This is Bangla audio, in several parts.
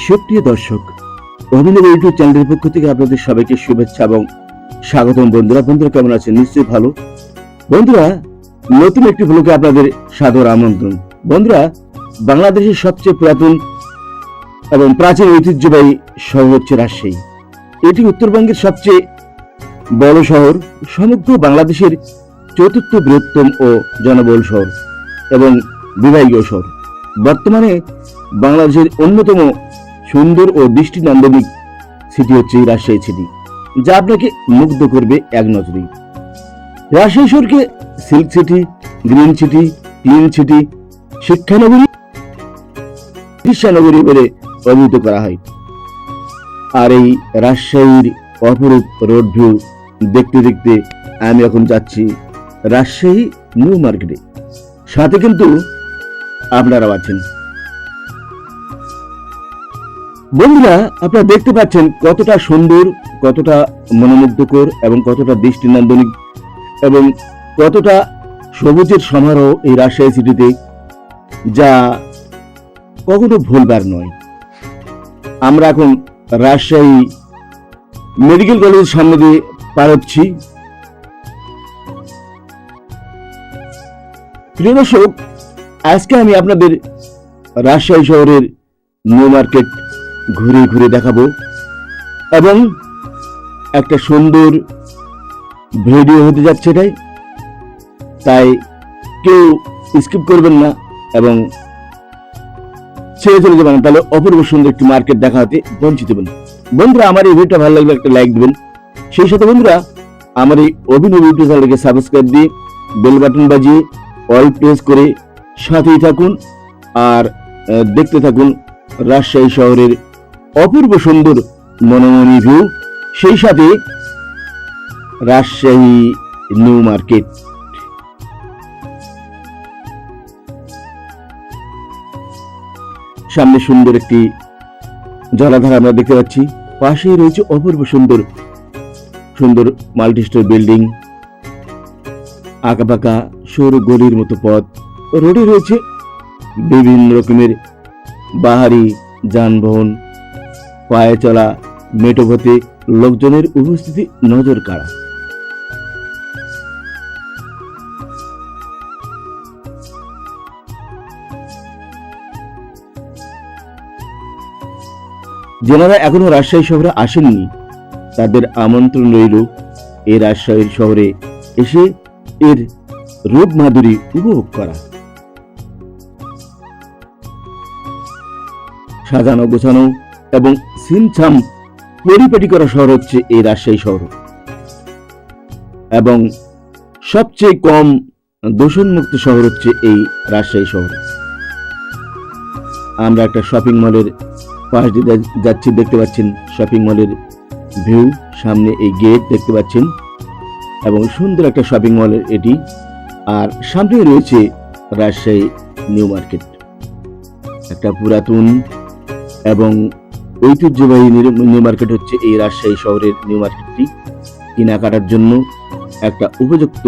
সুপ্রিয় দর্শক, অভিনব ইউটিউব চ্যানেলের পক্ষ থেকে আপনাদের সবাইকে শুভেচ্ছা এবং স্বাগতম। বন্ধুরা কেমন আছেন? নিশ্চয়ই ভালো। বন্ধুরা, নতুন একটি ব্লগে আপনাদের সাদর আমন্ত্রণ। বন্ধুরা, বাংলাদেশের সবচেয়ে পুরাতন এবং প্রাচীন ঐতিহ্যবাহী শহর হচ্ছে রাজশাহী। এটি উত্তরবঙ্গের সবচেয়ে বড় শহর, সমগ্র বাংলাদেশের চতুর্থ বৃহত্তম ও জনবহুল শহর এবং বিভাগীয় শহর। বর্তমানে বাংলাদেশের অন্যতম সুন্দর ও দৃষ্টিনন্দনিক সিটি হচ্ছে রাজশাহী সিটি, যা আপনাকে মুগ্ধ করবে এক নজরেই। রাজশাহী শহরকে silk city, green city, clean city, শিক্ষানগরী, চিকিৎসানগরী বলে অভিহিত করা হয়। আর এই রাজশাহীর অপরূপ রোড ভিউ দেখতে দেখতে আমি এখন যাচ্ছি রাজশাহী নিউ মার্কেটে। সাথে কিন্তু আপনারাও আছেন। বন্ধুরা, আপনারা দেখতে পাচ্ছেন কতটা সুন্দর, কতটা মনোমুগ্ধকর এবং কতটা দৃষ্টিনন্দনিক এবং কতটা সবুজের সমারোহ এই রাজশাহী সিটিতে, যা কখনো ভুলবার নয়। আমরা এখন রাজশাহী মেডিকেল কলেজের সামনে দিয়ে পার হচ্ছি। প্রিয় দর্শক, আজকে আমি আপনাদের রাজশাহী শহরের নিউ মার্কেট ঘুরে ঘুরে দেখাবো এবং একটা সুন্দর ভিডিও হতে যাচ্ছে এটাই, তাই কেউ স্কিপ করবেন না এবং ছেড়ে চলে যাবেন, তাহলে অপূর্ব সুন্দর একটি মার্কেট দেখাতে বঞ্চিত হবেন। বন্ধুরা, আমার এই ভিডিওটা ভালো লাগলে একটা লাইক দিবেন। সেই সাথে বন্ধুরা, আমার এই অভিনব ইউটিউব চ্যানেলকে সাবস্ক্রাইব দিয়ে বেল বাটন বাজিয়ে অল প্রেস করে সাথেই থাকুন আর দেখতে থাকুন রাজশাহী শহরের অপূর্ব সুন্দর মনোমণি ভিউ, সেই সাথে রাজশাহী নিউ মার্কেট। সামনে সুন্দর একটি জলাধার আমরা দেখতে পাচ্ছি, পাশেই রয়েছে অপূর্ব সুন্দর সুন্দর মাল্টিস্টোর বিল্ডিং, আঁকাবাঁকা সরু গলির মতো পথ, রোডে রয়েছে বিভিন্ন রকমের বাহারি যানবাহন, পায়ে চলা মেঠোপথে লোকজনের উপস্থিতি নজর কাড়া। যারা এখনো রাজশাহী শহরে আসেননি, তাদের আমন্ত্রণ রইল এই রাজশাহীর শহরে এসে এর রূপ মাধুরী উপভোগ করা। সাজানো গোছানো এবং ছিমছাম পরিপাটি করা শহর হচ্ছে এই রাজশাহী শহর এবং সবচেয়ে কম দূষণমুক্ত শহর হচ্ছে এই রাজশাহী শহর। আমরা একটা শপিং মলের পাশ দিয়ে যাচ্ছি, দেখতে পাচ্ছেন শপিং মলের ভিউ, সামনে এই গেট দেখতে পাচ্ছেন এবং সুন্দর একটা শপিং মলের এটি, আর সামনে রয়েছে রাজশাহী নিউ মার্কেট। একটা পুরাতন এবং ঐতিহ্যবাহী নিউ মার্কেট হচ্ছে এই রাজশাহী শহরের নিউ মার্কেটটি। কেনাকাটার জন্য একটা উপযুক্ত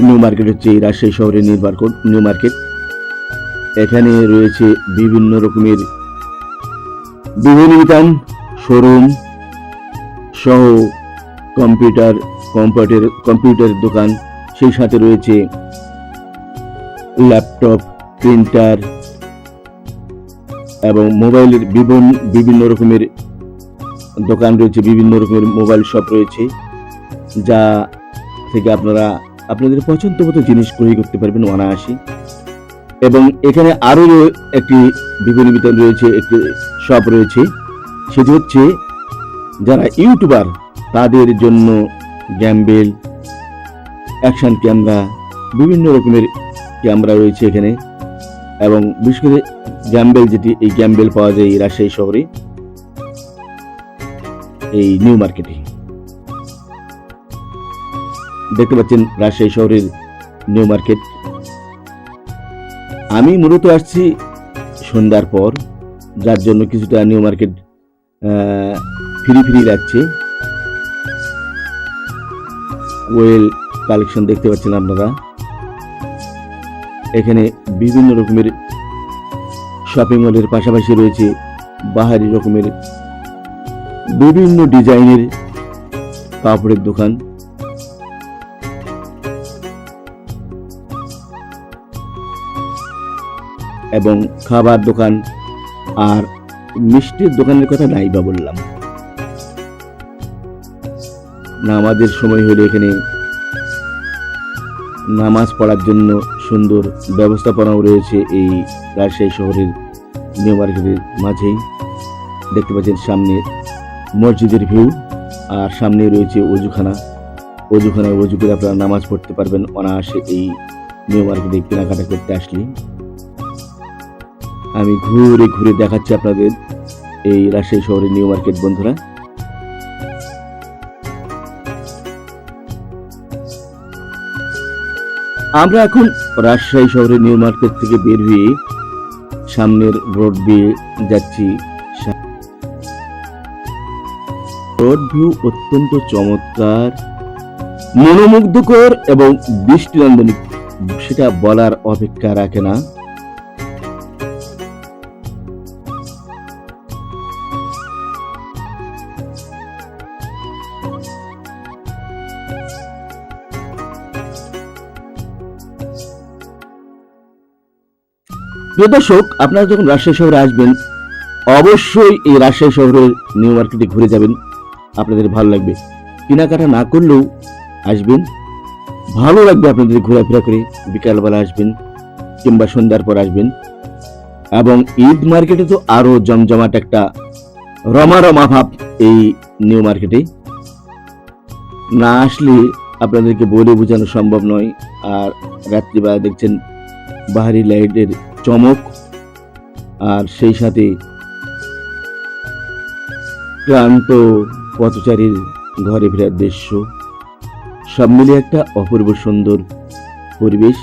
নিউ মার্কেট হচ্ছে এই রাজশাহী শহরের নিউ মার্কেট। এখানে রয়েছে বিভিন্ন রকমের বিভিন্ন শোরুম সহ কম্পিউটার দোকান, সেই সাথে রয়েছে ল্যাপটপ, প্রিন্টার এবং মোবাইলের বিভিন্ন রকমের দোকান রয়েছে, বিভিন্ন রকমের মোবাইল শপ রয়েছে, যা থেকে আপনারা আপনাদের পছন্দ মতো জিনিস ক্রয় করতে পারবেন অনায়াসে। এবং এখানে আরো একটি বিভিন্ন রয়েছে, একটি শপ রয়েছে, সেটি হচ্ছে যারা ইউটিউবার তাদের জন্য গ্যাম্বেল, অ্যাকশন ক্যামেরা, বিভিন্ন রকমের ক্যামেরা রয়েছে এখানে। এবং বিশেষ করে গ্যাম্বেল, যেটি এই গ্যাম্বেল পাওয়া যায় এই রাজশাহী শহরে এই নিউ মার্কেটে। দেখতে পাচ্ছেন রাজশাহী শহরের নিউ মার্কেট। আমি মূলত আসছি সন্ধ্যার পর, যার জন্য কিছুটা নিউ মার্কেট ফ্রি লাগছে। ওয়েল কালেকশন দেখতে পাচ্ছেন আপনারা, এখানে বিভিন্ন রকমের শপিং মলের পাশাপাশি রয়েছে বাহারি রকমের বিভিন্ন ডিজাইনের কাপড়ের দোকান। এবং খাবার দোকান, আর মিষ্টির দোকানের কথা নাই বা বললাম। নামাজের সময় হলে এখানে নামাজ পড়ার জন্য সুন্দর ব্যবস্থাপনাও রয়েছে এই রাজশাহী শহরের নিউ মার্কেটের মাঝেই। দেখতে পাচ্ছেন সামনে মসজিদের ভিউ, আর সামনে রয়েছে অজুখানায় অজু করে আপনারা নামাজ পড়তে পারবেন অনায়াসে এই নিউ মার্কেটে কেনাকাটা করতে আসলে। আমি ঘুরে ঘুরে দেখাচ্ছি আপনাদের এই রাজশাহী শহরের নিউ মার্কেট। বন্ধুরা, আমরা এখন রাজশাহী শহরের নিউ মার্কেট থেকে বের হয়ে সামনের রোড দিয়ে যাচ্ছি। রোড ভিউ অত্যন্ত চমৎকার, মনোমুগ্ধকর এবং দৃষ্টিনন্দন, সেটা বলার অপেক্ষা রাখে না। প্রিয় দর্শক, আপনারা যখন রাজশাহী শহরে আসবেন অবশ্যই এই রাজশাহী শহরের নিউ মার্কেটে ঘুরে যাবেন, আপনাদের ভালো লাগবে। কেনাকাটা না করলেও আসবেন, ভালো লাগবে আপনাদের ঘোরাফেরা করে। বিকালবেলা আসবেন কিংবা সন্ধ্যার পর আসবেন। এবং ঈদ মার্কেটে তো আরো জমজমাট একটা রমা ভাব এই নিউ মার্কেটে। না আসলে আপনাদেরকে বলে বোঝানো সম্ভব নয়। আর রাত্রিবেলা দেখছেন বাহারি লাইটের চমক, আর সেই সাথে ক্লান্ত পথচারীর ঘরে ফেরার দৃশ্য, সব মিলে একটা অপূর্ব সুন্দর পরিবেশ।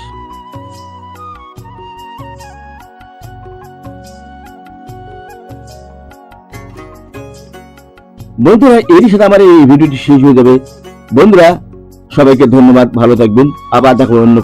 বন্ধুরা, এরই সাথে আমার এই ভিডিওটি শেষ হয়ে যাবে। বন্ধুরা, সবাইকে ধন্যবাদ, ভালো থাকবেন, আবার দেখা অন্য